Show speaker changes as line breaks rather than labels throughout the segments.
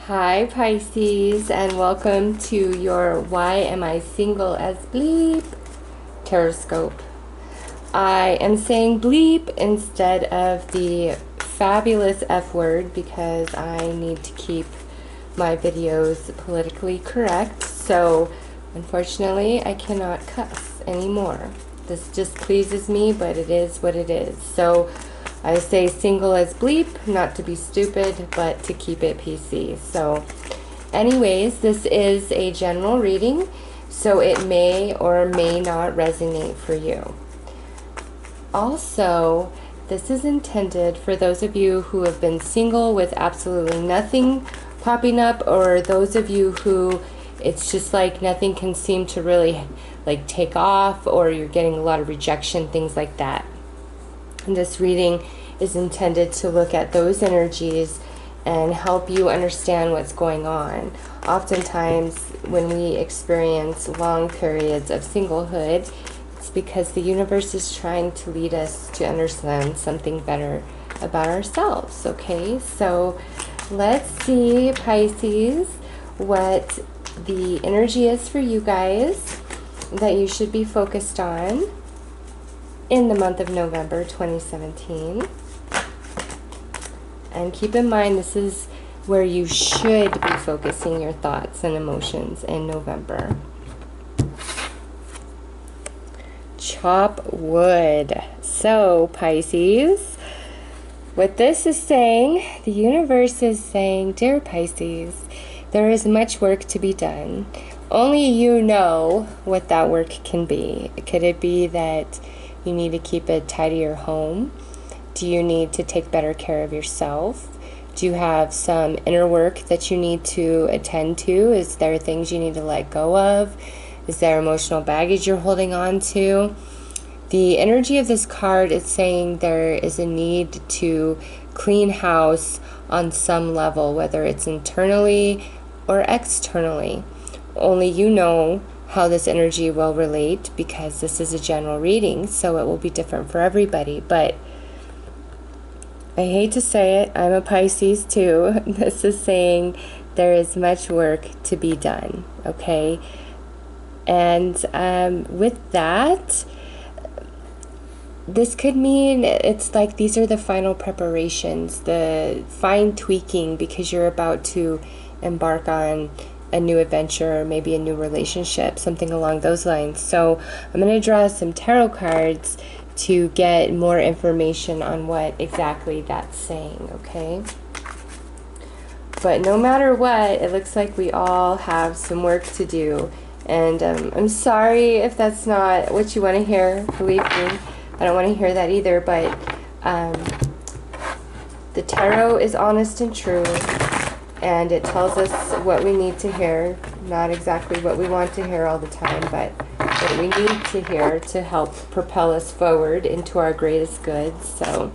Hi Pisces, and welcome to your Why Am I Single as Bleep Tarotscope. I am saying bleep instead of the fabulous F word because I need to keep my videos politically correct. So unfortunately I cannot cuss anymore. This just pleases me, but it is what it is. So I say single as bleep, not to be stupid, but to keep it PC. So anyways, this is a general reading, so it may or may not resonate for you. Also, this is intended for those of you who have been single with absolutely nothing popping up, or those of you who it's just like nothing can seem to really like take off, or you're getting a lot of rejection, things like that. This reading is intended to look at those energies and help you understand what's going on. Oftentimes, when we experience long periods of singlehood, it's because the universe is trying to lead us to understand something better about ourselves, okay? So let's see, Pisces, what the energy is for you guys that you should be focused on in the month of November 2017. And keep in mind, this is where you should be focusing your thoughts and emotions in November. Chop wood. So, Pisces, what this is saying, the universe is saying, dear Pisces, there is much work to be done. Only you know what that work can be. Could it be that you need to keep a tidier home? Do you need to take better care of yourself? Do you have some inner work that you need to attend to? Is there things you need to let go of? Is there emotional baggage you're holding on to? The energy of this card is saying there is a need to clean house on some level, whether it's internally or externally. Only you know how this energy will relate, because this is a general reading, so it will be different for everybody. But I hate to say it, I'm a Pisces too. This is saying there is much work to be done, okay? And with that, this could mean it's like these are the final preparations, the fine tweaking, because you're about to embark on a new adventure, or maybe a new relationship, something along those lines. So I'm going to draw some tarot cards to get more information on what exactly that's saying, okay? But no matter what, it looks like we all have some work to do. And I'm sorry if that's not what you want to hear, believe me. I don't want to hear that either, but the tarot is honest and true, and it tells us what we need to hear, not exactly what we want to hear all the time, but what we need to hear to help propel us forward into our greatest good. So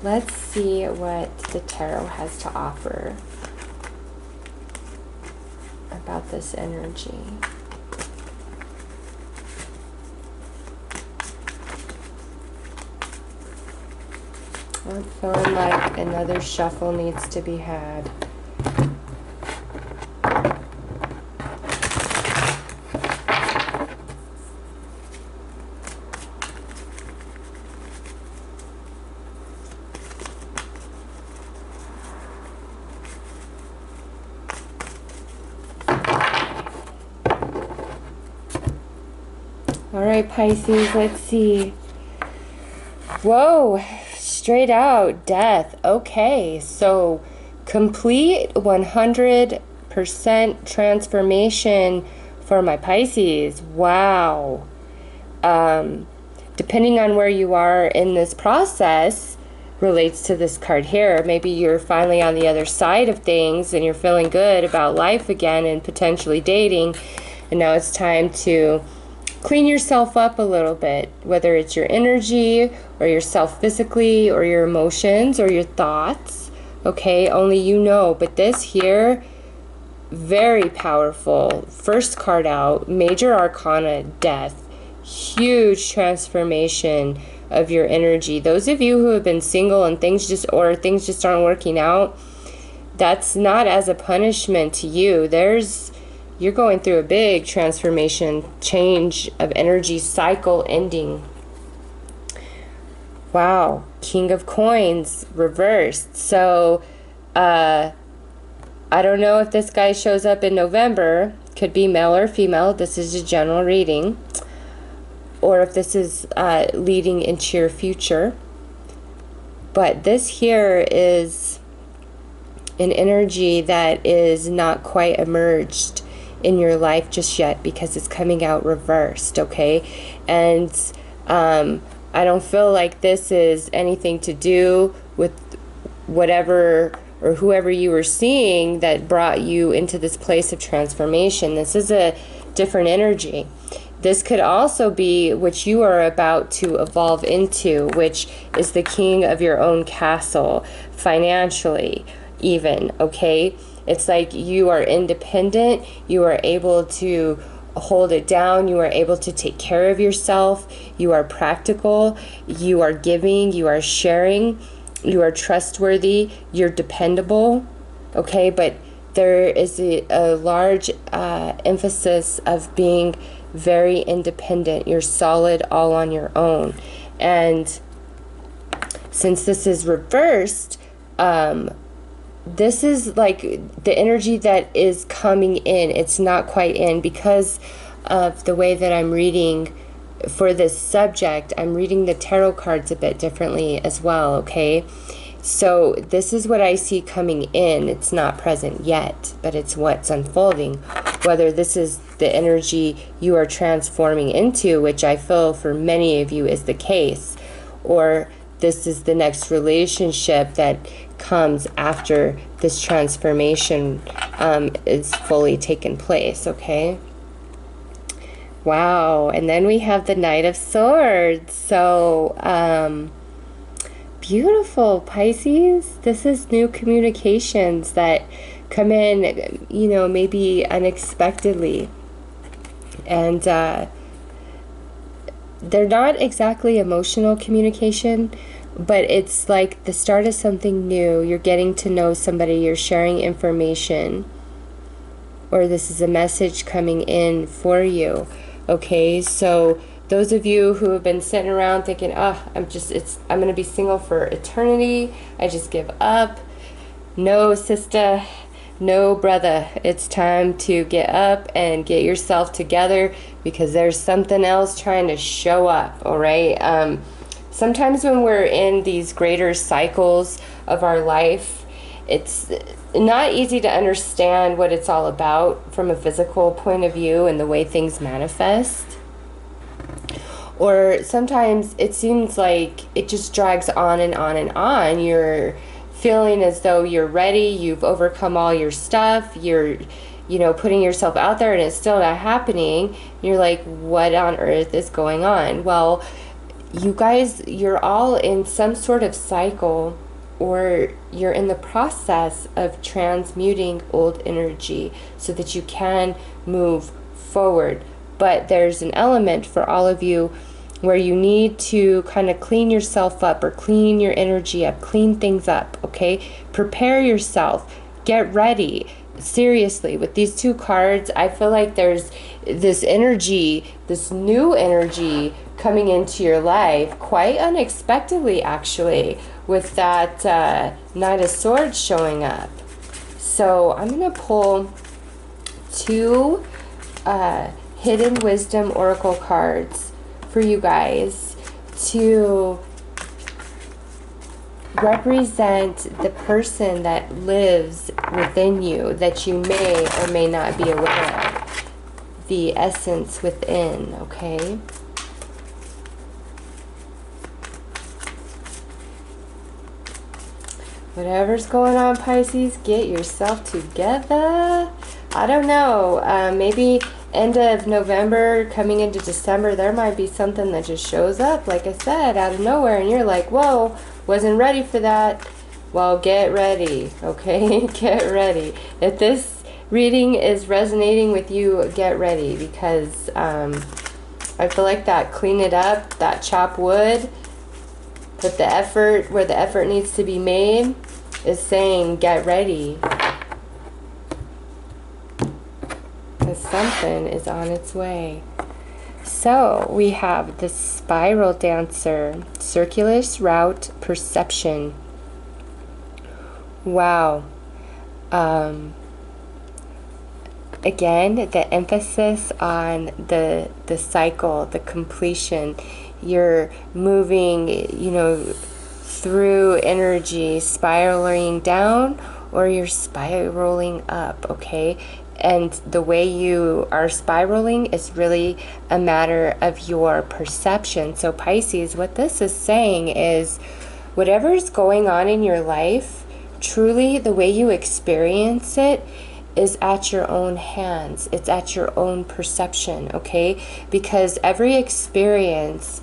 let's see what the tarot has to offer about this energy. I'm feeling like another shuffle needs to be had. All right, Pisces, let's see. Whoa, straight out, death. Okay, so complete 100% transformation for my Pisces. Wow. Depending on where you are in this process relates to this card here. Maybe you're finally on the other side of things and you're feeling good about life again and potentially dating, and now it's time to clean yourself up a little bit, whether it's your energy or yourself physically or your emotions or your thoughts, okay? Only you know. But this here, very powerful. First card out, Major Arcana, Death. Huge transformation of your energy. Those of you who have been single and things just aren't working out, that's not as a punishment to you. You're going through a big transformation, change of energy cycle ending. Wow, King of Coins reversed. So I don't know if this guy shows up in November. Could be male or female. This is a general reading. Or if this is leading into your future. But this here is an energy that is not quite emerged in your life just yet, because it's coming out reversed, okay? And I don't feel like this is anything to do with whatever or whoever you were seeing that brought you into this place of transformation. This is a different energy. This could also be what you are about to evolve into, which is the king of your own castle, financially even, okay? It's like you are independent, you are able to hold it down, you are able to take care of yourself, you are practical, you are giving, you are sharing, you are trustworthy, you're dependable, okay? But there is a large emphasis of being very independent. You're solid all on your own. And since this is reversed, this is like the energy that is coming in. It's not quite in because of the way that I'm reading for this subject. I'm reading the tarot cards a bit differently as well, okay? So this is what I see coming in. It's not present yet, but it's what's unfolding. Whether this is the energy you are transforming into, which I feel for many of you is the case, or this is the next relationship that comes after this transformation is fully taken place, okay? Wow, and then we have the Knight of Swords. So, beautiful, Pisces. This is new communications that come in, you know, maybe unexpectedly. And they're not exactly emotional communication, but it's like the start of something new. You're getting to know somebody, you're sharing information, or this is a message coming in for you. Okay, so those of you who have been sitting around thinking, oh, I'm going to be single for eternity, I just give up. No, sister, no, brother. It's time to get up and get yourself together, because there's something else trying to show up, all right? Sometimes when we're in these greater cycles of our life, it's not easy to understand what it's all about from a physical point of view and the way things manifest. Or sometimes it seems like it just drags on and on and on. You're feeling as though you're ready, you've overcome all your stuff, you're, you know, putting yourself out there, and it's still not happening. You're like, what on earth is going on? Well, you guys, you're all in some sort of cycle, or you're in the process of transmuting old energy so that you can move forward. But there's an element for all of you where you need to kind of clean yourself up, or clean your energy up, clean things up, okay? Prepare yourself, get ready. Seriously, with these two cards, I feel like there's this energy, this new energy coming into your life quite unexpectedly, actually, with that Knight of Swords showing up. So I'm going to pull two Hidden Wisdom Oracle cards for you guys to represent the person that lives within you that you may or may not be aware of. The essence within, okay? Whatever's going on, Pisces, get yourself together. I don't know, maybe end of November, coming into December, there might be something that just shows up, like I said, out of nowhere, and you're like, whoa, wasn't ready for that. Well, get ready, okay? Get ready. If this reading is resonating with you, get ready, because I feel like that clean it up, that chop wood, put the effort where the effort needs to be made. is saying get ready. Because something is on its way. So we have the spiral dancer, circulus route perception. Wow. Again, the emphasis on the cycle, the completion. You're moving, you know, through energy, spiraling down, or you're spiraling up, okay? And the way you are spiraling is really a matter of your perception. So Pisces, what this is saying is whatever is going on in your life, truly the way you experience it is at your own hands. It's at your own perception, okay? Because every experience,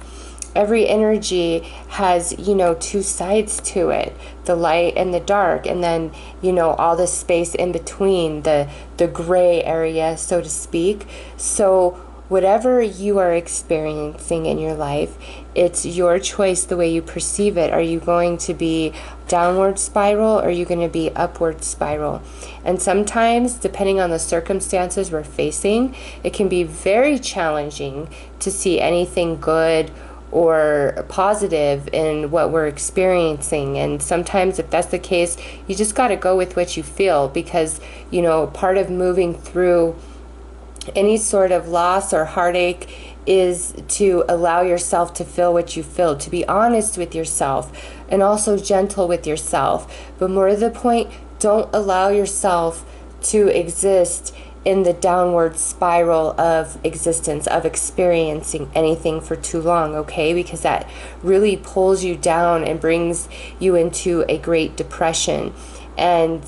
every energy has, you know, two sides to it, the light and the dark, and then, you know, all the space in between, the gray area, so to speak. So whatever you are experiencing in your life, it's your choice the way you perceive it. Are you going to be downward spiral, or are you going to be upward spiral? And sometimes, depending on the circumstances we're facing, it can be very challenging to see anything good or positive in what we're experiencing. And sometimes, if that's the case, you just got to go with what you feel, because, you know, part of moving through any sort of loss or heartache is to allow yourself to feel what you feel, to be honest with yourself, and also gentle with yourself. But more to the point, don't allow yourself to exist in the downward spiral of existence, of experiencing anything for too long, okay? Because that really pulls you down and brings you into a great depression. And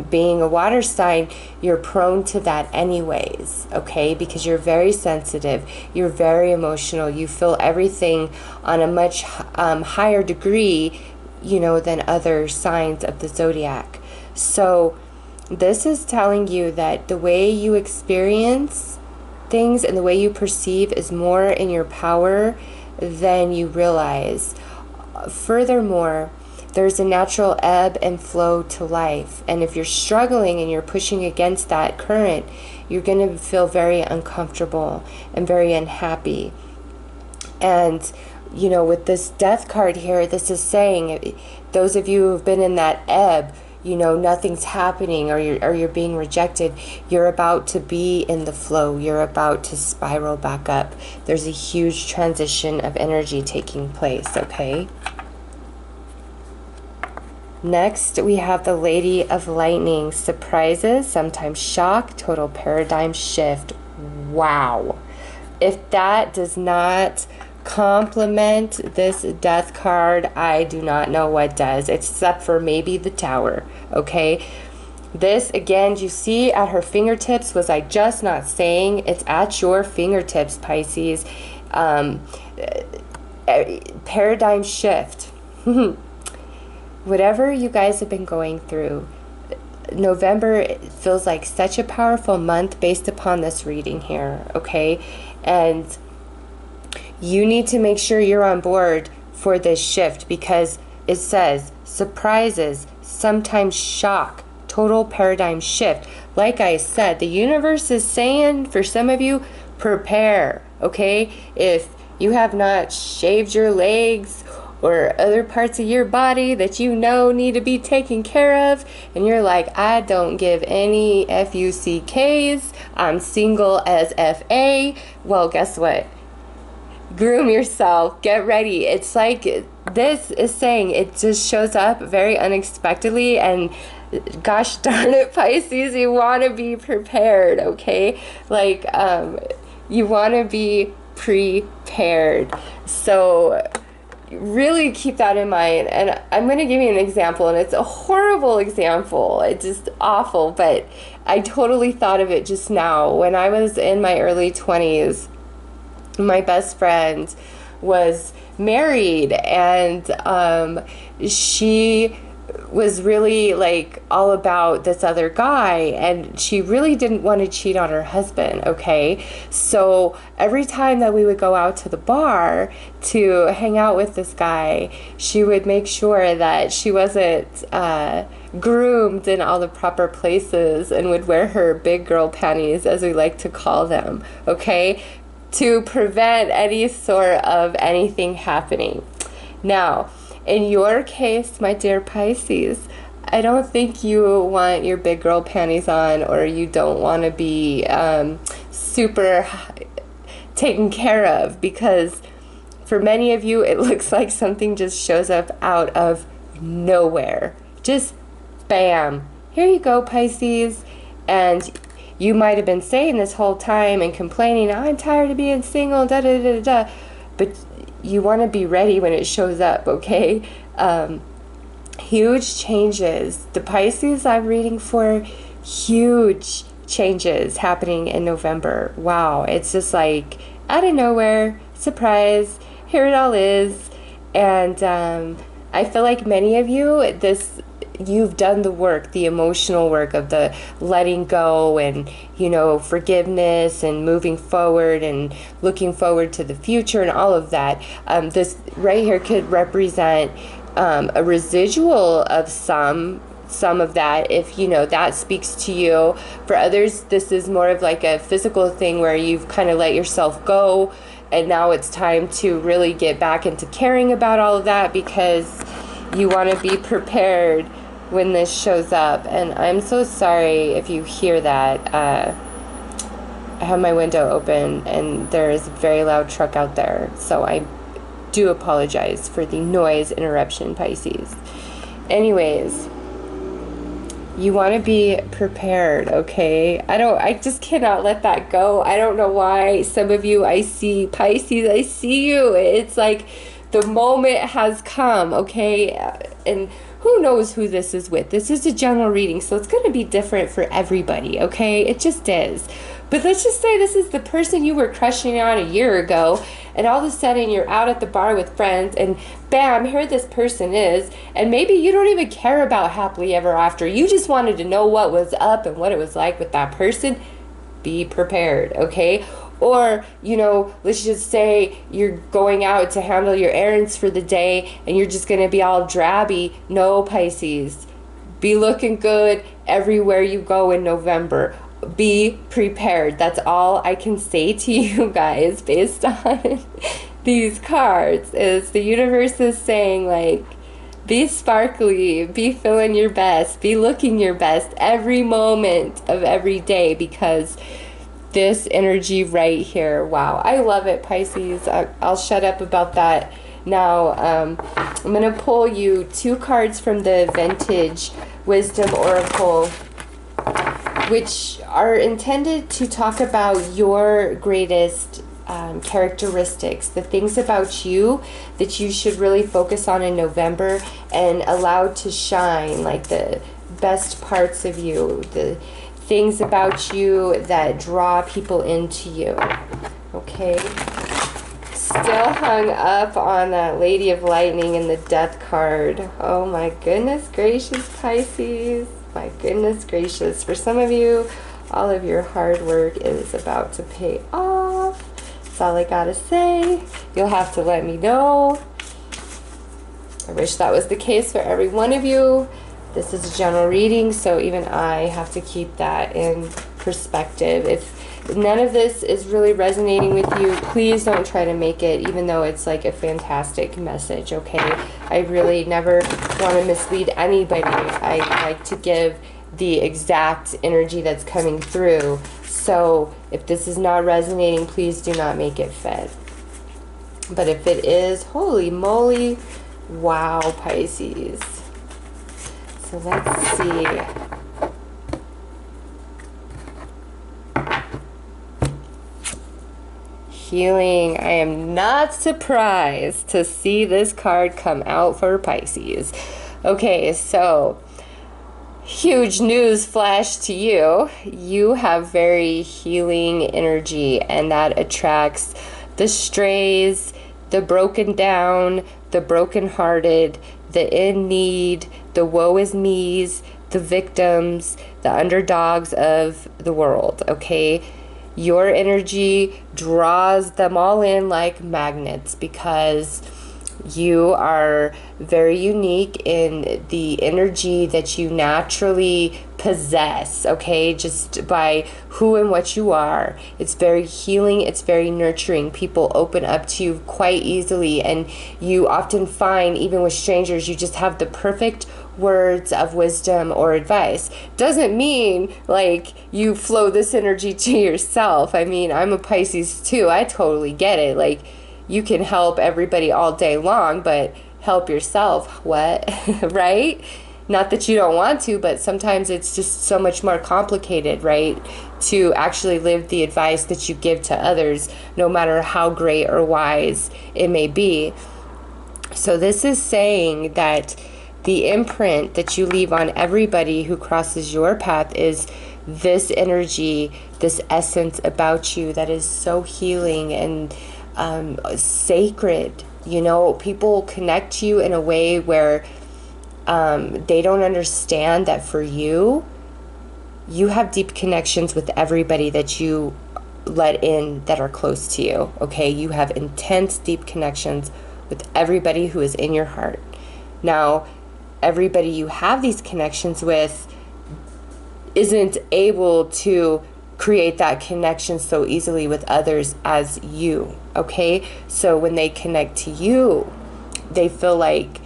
being a water sign, you're prone to that anyways, okay? Because you're very sensitive, you're very emotional, you feel everything on a much higher degree, you know, than other signs of the zodiac. So this is telling you that the way you experience things and the way you perceive is more in your power than you realize. Furthermore, there's a natural ebb and flow to life. And if you're struggling and you're pushing against that current, you're going to feel very uncomfortable and very unhappy. And, you know, with this death card here, this is saying, those of you who've been in that ebb, you know, nothing's happening, or you're being rejected, you're about to be in the flow. You're about to spiral back up. There's a huge transition of energy taking place, okay? Next, we have the Lady of Lightning. Surprises, sometimes shock, total paradigm shift. Wow. If that does not complement this death card, I do not know what does, except for maybe the Tower, okay? This, again, you see at her fingertips. Was I just not saying it's at your fingertips, Pisces? Paradigm shift. Whatever you guys have been going through, November feels like such a powerful month based upon this reading here, okay? And you need to make sure you're on board for this shift, because it says surprises, sometimes shock, total paradigm shift. Like I said, the universe is saying for some of you, prepare, okay? If you have not shaved your legs or other parts of your body that you know need to be taken care of, and you're like, I don't give any FUCKs, I'm single as FA, well, guess what? Groom yourself, get ready. It's like this is saying, it just shows up very unexpectedly, and gosh darn it, Pisces, you want to be prepared, okay? Like, you want to be prepared. So really keep that in mind. And I'm going to give you an example, and it's a horrible example. It's just awful, but I totally thought of it just now. When I was in my early 20s, my best friend was married, and she was really like all about this other guy, and she really didn't want to cheat on her husband, okay? So every time that we would go out to the bar to hang out with this guy, she would make sure that she wasn't groomed in all the proper places and would wear her big girl panties, as we like to call them, okay, to prevent any sort of anything happening. Now, in your case, my dear Pisces, I don't think you want your big girl panties on, or you don't want to be super taken care of, because for many of you, it looks like something just shows up out of nowhere. Just bam. Here you go, Pisces. And you might have been saying this whole time and complaining, I'm tired of being single, da da da da. But you want to be ready when it shows up, okay? Huge changes. The Pisces I'm reading for, huge changes happening in November. Wow, it's just like out of nowhere, surprise, here it all is. And I feel like many of you, you've done the work, the emotional work of the letting go and, you know, forgiveness and moving forward and looking forward to the future and all of that. This right here could represent a residual of some of that, if you know that speaks to you. For others, this is more of like a physical thing where you've kind of let yourself go, and now it's time to really get back into caring about all of that, because you want to be prepared when this shows up. And I'm so sorry if you hear that. I have my window open and there is a very loud truck out there, so I do apologize for the noise interruption, Pisces. Anyways, you want to be prepared, okay? I just cannot let that go. I don't know why. Some of you, I see, Pisces, I see you. It's like the moment has come, okay? And who knows who this is with. This is a general reading, so it's going to be different for everybody, okay? It just is. But let's just say this is the person you were crushing on a year ago, and all of a sudden you're out at the bar with friends, and bam, here this person is, and maybe you don't even care about happily ever after. You just wanted to know what was up and what it was like with that person. Be prepared, okay? Or, you know, let's just say you're going out to handle your errands for the day and you're just going to be all drabby. No, Pisces. Be looking good everywhere you go in November. Be prepared. That's all I can say to you guys based on these cards. Is the universe is saying, like, be sparkly, be feeling your best, be looking your best every moment of every day, because this energy right here, wow, I love it, Pisces. I'll shut up about that now. I'm going to pull you 2 cards from the Vintage Wisdom Oracle, which are intended to talk about your greatest characteristics, the things about you that you should really focus on in November and allow to shine, like the best parts of you, the things about you that draw people into you. Okay, still hung up on that Lady of Lightning and the Death card. Oh my goodness gracious, Pisces. My goodness gracious. For some of you, all of your hard work is about to pay off. That's all I gotta say. You'll have to let me know. I wish that was the case for every one of you. This is a general reading, so even I have to keep that in perspective. If none of this is really resonating with you, please don't try to make it, even though it's like a fantastic message, okay? I really never want to mislead anybody. I like to give the exact energy that's coming through. So if this is not resonating, please do not make it fit. But if it is, holy moly, wow, Pisces. So let's see. Healing. I am not surprised to see this card come out for Pisces. Okay, so huge news flash to you. You have very healing energy, and that attracts the strays, the broken down, the brokenhearted, the in need, the woe is me's, the victims, the underdogs of the world, okay? Your energy draws them all in like magnets because you are very unique in the energy that you naturally possess, okay? Just by who and what you are. It's very healing, it's very nurturing. People open up to you quite easily, and you often find, even with strangers, you just have the perfect words of wisdom or advice. Doesn't mean like you flow this energy to yourself. I mean, I'm a Pisces too. I totally get it. Like, you can help everybody all day long, but help yourself, what? Right? Not that you don't want to, but sometimes it's just so much more complicated, right? To actually live the advice that you give to others, no matter how great or wise it may be. So this is saying that the imprint that you leave on everybody who crosses your path is this energy, this essence about you that is so healing and sacred. You know, people connect to you in a way where they don't understand that for you, you have deep connections with everybody that you let in that are close to you, okay? You have intense, deep connections with everybody who is in your heart. Now, everybody you have these connections with isn't able to create that connection so easily with others as you, okay? So when they connect to you, they feel like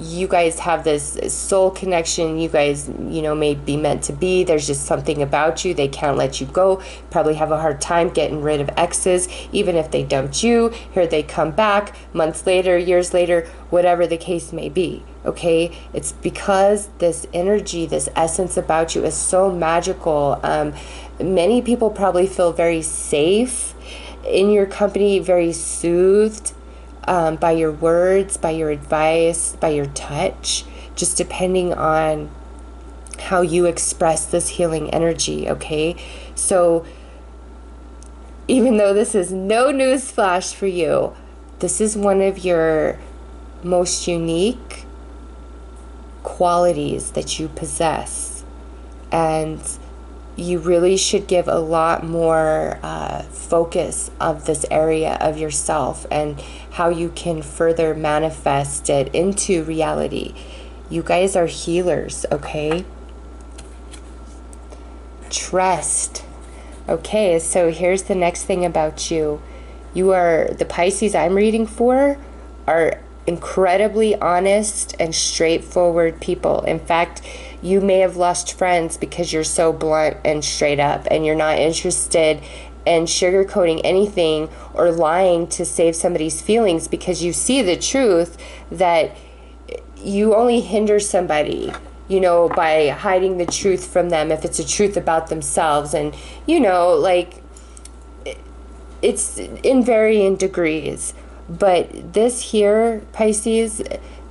you guys have this soul connection. You guys, you know, may be meant to be. There's just something about you. They can't let you go. Probably have a hard time getting rid of exes. Even if they dumped you, here they come back months later, years later, whatever the case may be, okay? It's because this energy, this essence about you is so magical. Many people probably feel very safe in your company, very soothed by your words, by your advice, by your touch, just depending on how you express this healing energy, okay? So even though this is no news flash for you, this is one of your most unique qualities that you possess, and you really should give a lot more focus of this area of yourself and how you can further manifest it into reality. You guys are healers, okay? Trust. Okay, so here's the next thing about you. You are, the Pisces I'm reading for are incredibly honest and straightforward people. In fact, you may have lost friends because you're so blunt and straight up, and you're not interested in sugarcoating anything or lying to save somebody's feelings, because you see the truth that you only hinder somebody, you know, by hiding the truth from them if it's a truth about themselves. And, you know, like, it's in varying degrees. But this here, Pisces,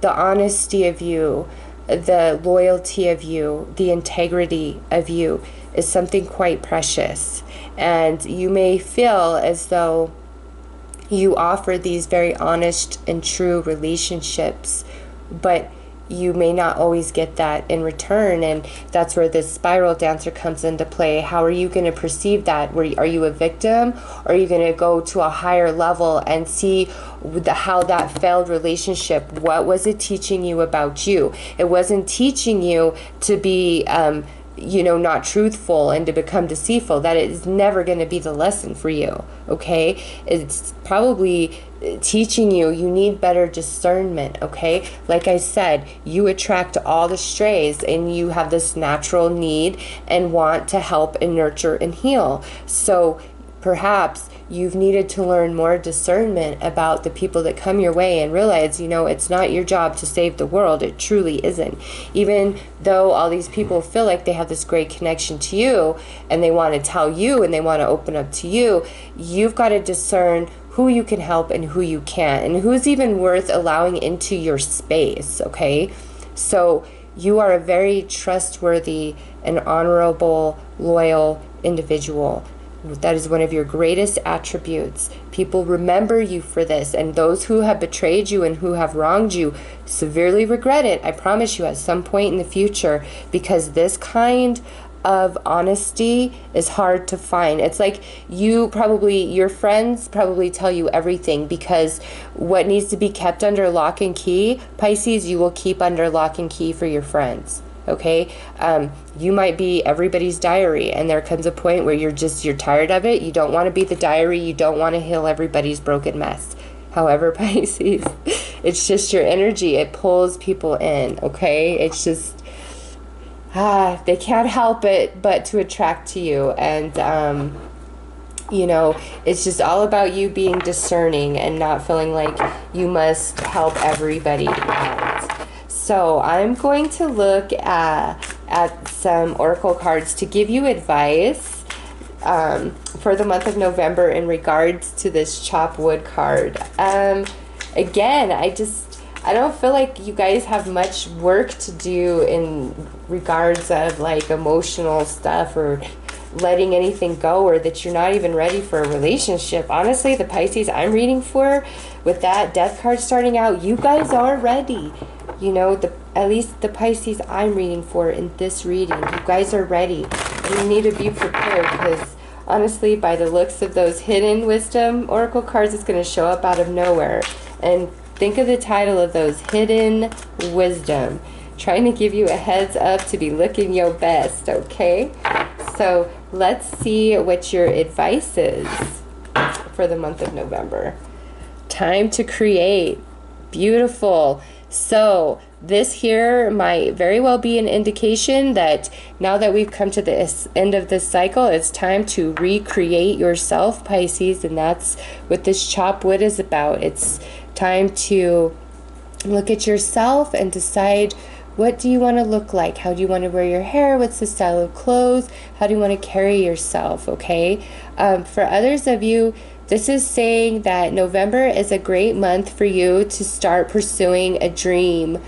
the honesty of you, the loyalty of you, the integrity of you is something quite precious. And you may feel as though you offer these very honest and true relationships, but you may not always get that in return. And that's where this spiral dancer comes into play. How are you going to perceive that? Are you a victim? Or are you going to go to a higher level and see how that failed relationship, what was it teaching you about you? It wasn't teaching you to be you know, not truthful and to become deceitful. That is never going to be the lesson for you, okay? It's probably teaching you need better discernment, okay? Like I said, you attract all the strays, and you have this natural need and want to help and nurture and heal. So perhaps you've needed to learn more discernment about the people that come your way and realize, you know, it's not your job to save the world. It truly isn't. Even though all these people feel like they have this great connection to you and they want to tell you and they want to open up to you, you've got to discern who you can help and who you can't, and who's even worth allowing into your space, okay? So you are a very trustworthy and honorable, loyal individual. That is one of your greatest attributes. People remember you for this, and those who have betrayed you and who have wronged you severely regret it, I promise you, at some point in the future, because this kind of honesty is hard to find. It's like your friends probably tell you everything, because what needs to be kept under lock and key, Pisces, you will keep under lock and key for your friends. Okay, you might be everybody's diary, and there comes a point where you're tired of it. You don't want to be the diary. You don't want to heal everybody's broken mess. However, Pisces, it's just your energy. It pulls people in. Okay, it's just they can't help it but to attract to you, and you know, it's just all about you being discerning and not feeling like you must help everybody out. So I'm going to look at some oracle cards to give you advice for the month of November in regards to this chop wood card. Again, I don't feel like you guys have much work to do in regards of like emotional stuff or letting anything go, or that you're not even ready for a relationship. Honestly, the Pisces I'm reading for, with that death card starting out, you guys are ready. You know, at least the Pisces I'm reading for in this reading, you guys are ready. And you need to be prepared, because honestly, by the looks of those hidden wisdom oracle cards, it's going to show up out of nowhere. And think of the title of those, Hidden Wisdom. Trying to give you a heads up to be looking your best, okay? So let's see what your advice is for the month of November. Time to create. Beautiful. So this here might very well be an indication that now that we've come to the end of this cycle, it's time to recreate yourself, Pisces, and that's what this chop wood is about. It's time to look at yourself and decide, what do you want to look like? How do you want to wear your hair? What's the style of clothes? How do you want to carry yourself, okay? For others of you, this is saying that November is a great month for you to start pursuing a dream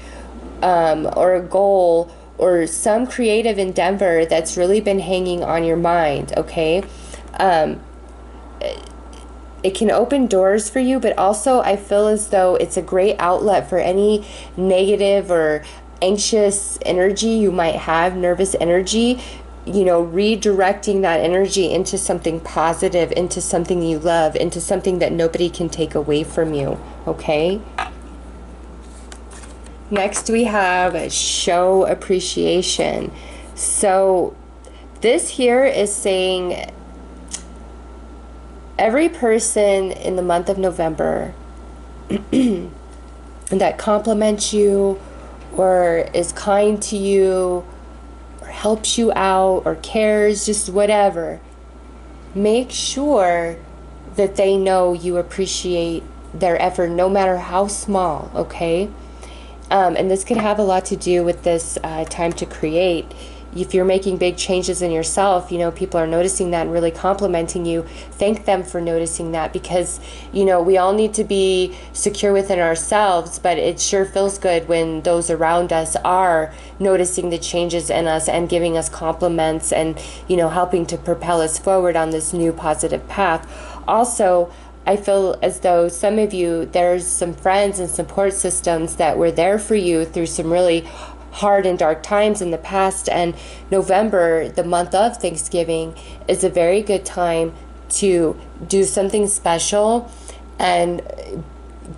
or a goal or some creative endeavor that's really been hanging on your mind, okay? It can open doors for you, but also I feel as though it's a great outlet for any negative or anxious energy you might have, nervous energy. You know, redirecting that energy into something positive, into something you love, into something that nobody can take away from you, okay? Next we have show appreciation. So this here is saying every person in the month of November that compliments you or is kind to you or helps you out or cares, just whatever, make sure that they know you appreciate their effort, no matter how small, okay? And this could have a lot to do with this time to create. If you're making big changes in yourself, you know, people are noticing that and really complimenting you. Thank them for noticing that, because, you know, we all need to be secure within ourselves, but it sure feels good when those around us are noticing the changes in us and giving us compliments and, you know, helping to propel us forward on this new positive path. Also, I feel as though some of you, there's some friends and support systems that were there for you through some really hard and dark times in the past, and November, the month of Thanksgiving, is a very good time to do something special and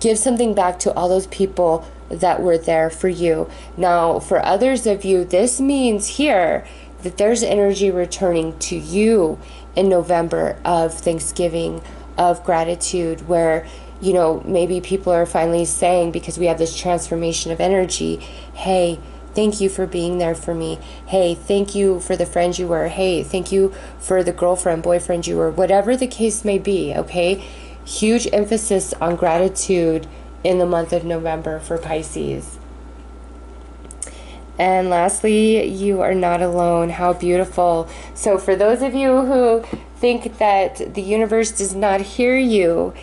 give something back to all those people that were there for you. Now, for others of you, this means here that there's energy returning to you in November of Thanksgiving, of gratitude, where, you know, maybe people are finally saying, because we have this transformation of energy, hey, thank you for being there for me. Hey, thank you for the friend you were. Hey, thank you for the girlfriend, boyfriend you were. Whatever the case may be, okay? Huge emphasis on gratitude in the month of November for Pisces. And lastly, you are not alone. How beautiful. So for those of you who think that the universe does not hear you,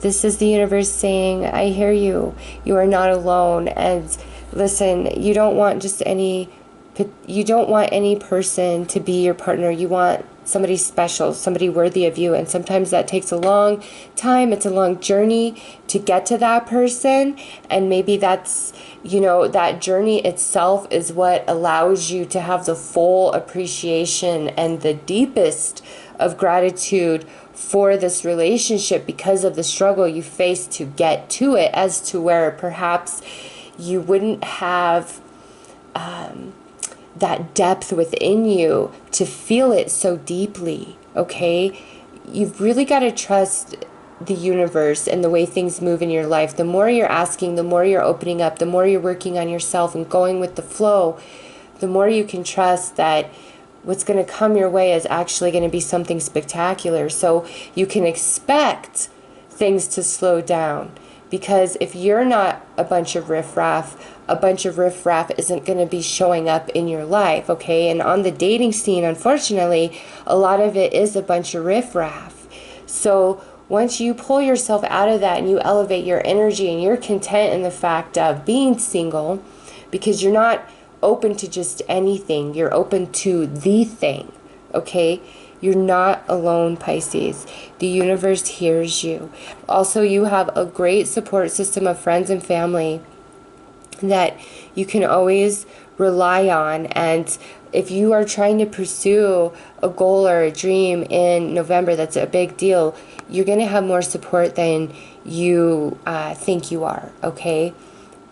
this is the universe saying, I hear you. You are not alone. And listen, you don't want any person to be your partner. You want somebody special, somebody worthy of you. And sometimes that takes a long time. It's a long journey to get to that person. And maybe that's, you know, that journey itself is what allows you to have the full appreciation and the deepest of gratitude for this relationship because of the struggle you faced to get to it, as to where perhaps you wouldn't have that depth within you to feel it so deeply, okay? You've really got to trust the universe and the way things move in your life. The more you're asking, the more you're opening up, the more you're working on yourself and going with the flow, the more you can trust that what's going to come your way is actually going to be something spectacular. So you can expect things to slow down. Because if you're not a bunch of riffraff isn't going to be showing up in your life, okay? And on the dating scene, unfortunately, a lot of it is a bunch of riffraff. So once you pull yourself out of that and you elevate your energy and you're content in the fact of being single, because you're not open to just anything, you're open to the thing, okay? You're not alone, Pisces. The universe hears you. Also, you have a great support system of friends and family that you can always rely on. And if you are trying to pursue a goal or a dream in November, that's a big deal. You're going to have more support than you think you are, okay?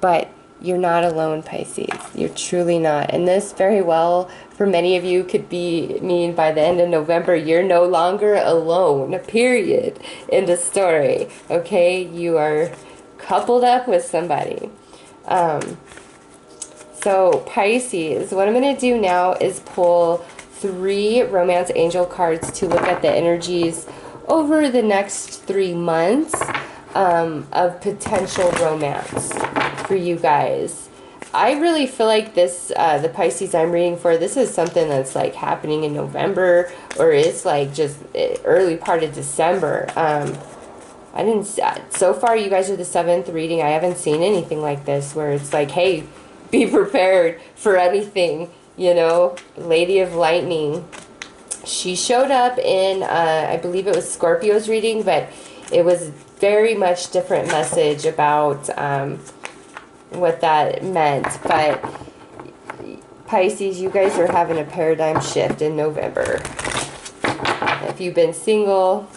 But you're not alone, Pisces. You're truly not. And this very well, for many of you, could mean by the end of November, you're no longer alone, period. End of story, okay? You are coupled up with somebody. So Pisces, what I'm going to do now is pull 3 romance angel cards to look at the energies over the next 3 months of potential romance for you guys. I really feel like this, the Pisces I'm reading for, this is something that's like happening in November, or it's like just early part of December. I didn't, so far you guys are the 7th reading. I haven't seen anything like this where it's like, hey, be prepared for anything, you know. Lady of Lightning. She showed up in, I believe it was Scorpio's reading, but it was very much different message about what that meant. But Pisces, you guys are having a paradigm shift in November. If you've been single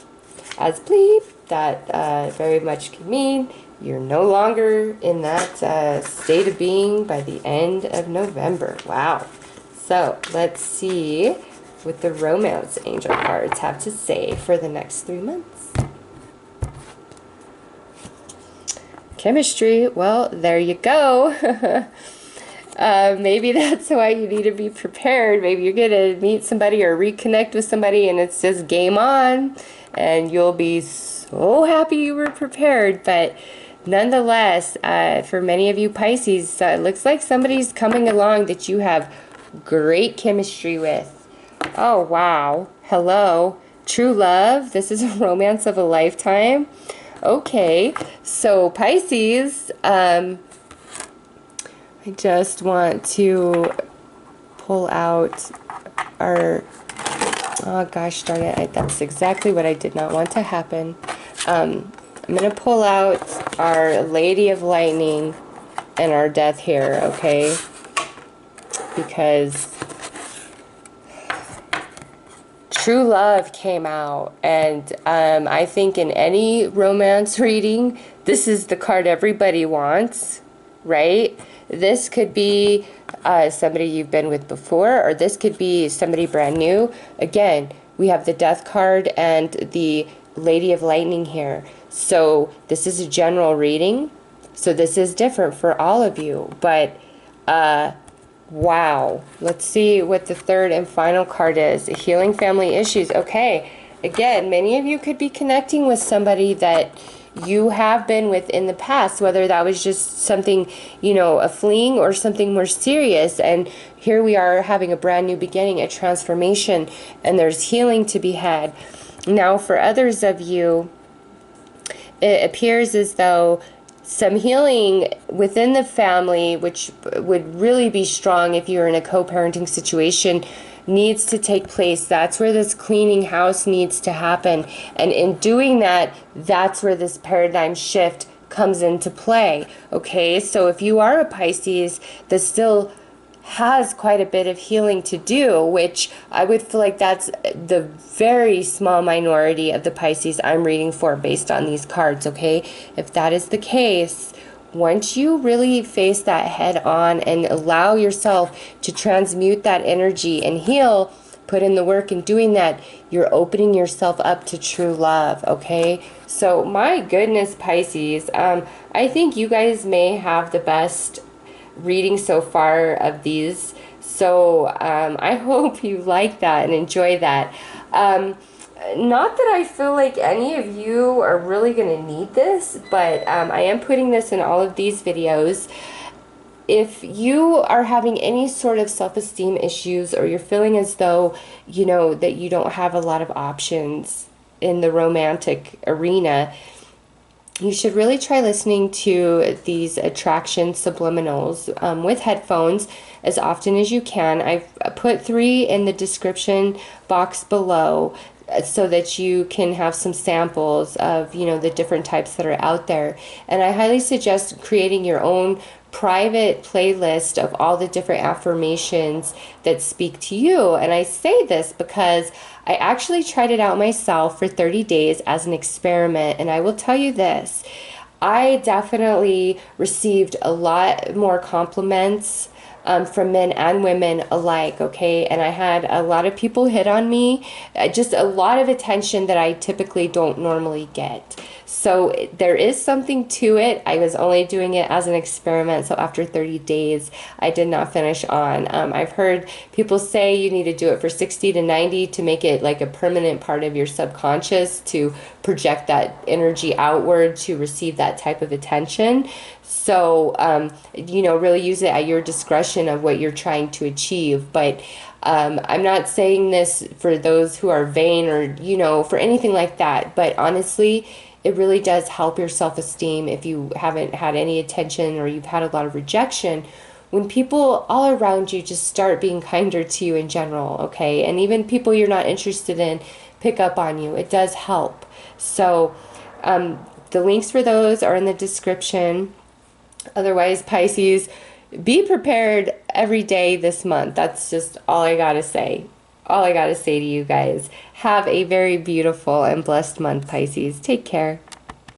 as bleep, that very much can mean you're no longer in that state of being by the end of November. Wow. So let's see what the romance angel cards have to say for the next 3 months. Chemistry. Well, there you go. Maybe that's why you need to be prepared. Maybe you're going to meet somebody or reconnect with somebody and it's just game on. And you'll be so happy you were prepared. But nonetheless, for many of you Pisces, it looks like somebody's coming along that you have great chemistry with. Oh, wow. Hello. True love. This is a romance of a lifetime. Okay. So, Pisces, I just want to pull out our... Oh, gosh darn it. That's exactly what I did not want to happen. I'm going to pull out our Lady of Lightning and our Death here, okay? Because true love came out. And I think in any romance reading, this is the card everybody wants, right? This could be somebody you've been with before, or this could be somebody brand new. Again, we have the Death card and the Lady of Lightning here. So this is a general reading. So this is different for all of you. But, wow. Let's see what the third and final card is. Healing family issues. Okay. Again, many of you could be connecting with somebody that you have been with in the past, whether that was just something, you know, a fling or something more serious. And here we are having a brand new beginning, a transformation, and there's healing to be had. Now, for others of you, it appears as though some healing within the family, which would really be strong if you're in a co-parenting situation, needs to take place. That's where this cleaning house needs to happen. And in doing that, that's where this paradigm shift comes into play. Okay, so if you are a Pisces that still has quite a bit of healing to do, which I would feel like that's the very small minority of the Pisces I'm reading for based on these cards, okay? If that is the case, once you really face that head on and allow yourself to transmute that energy and heal, put in the work in doing that, you're opening yourself up to true love, okay? So my goodness, Pisces, I think you guys may have the best reading so far of these, so I hope you like that and enjoy that. Not that I feel like any of you are really going to need this, but I am putting this in all of these videos. If you are having any sort of self-esteem issues, or you're feeling as though, you know, that you don't have a lot of options in the romantic arena, you should really try listening to these attraction subliminals with headphones as often as you can. I've put 3 in the description box below so that you can have some samples of, you know, the different types that are out there. And I highly suggest creating your own private playlist of all the different affirmations that speak to you. And I say this because I actually tried it out myself for 30 days as an experiment, and I will tell you this, I definitely received a lot more compliments from men and women alike, okay? And I had a lot of people hit on me, just a lot of attention that I typically don't normally get. So there is something to it. I was only doing it as an experiment, so after 30 days, I did not finish on. I've heard people say you need to do it for 60 to 90 to make it like a permanent part of your subconscious, to project that energy outward to receive that type of attention. So, you know, really use it at your discretion of what you're trying to achieve. But I'm not saying this for those who are vain or, you know, for anything like that. But honestly, it really does help your self-esteem if you haven't had any attention or you've had a lot of rejection. When people all around you just start being kinder to you in general, okay? And even people you're not interested in pick up on you. It does help. So the links for those are in the description. Otherwise, Pisces, be prepared every day this month. That's just all I gotta say. All I gotta say to you guys. Have a very beautiful and blessed month, Pisces. Take care.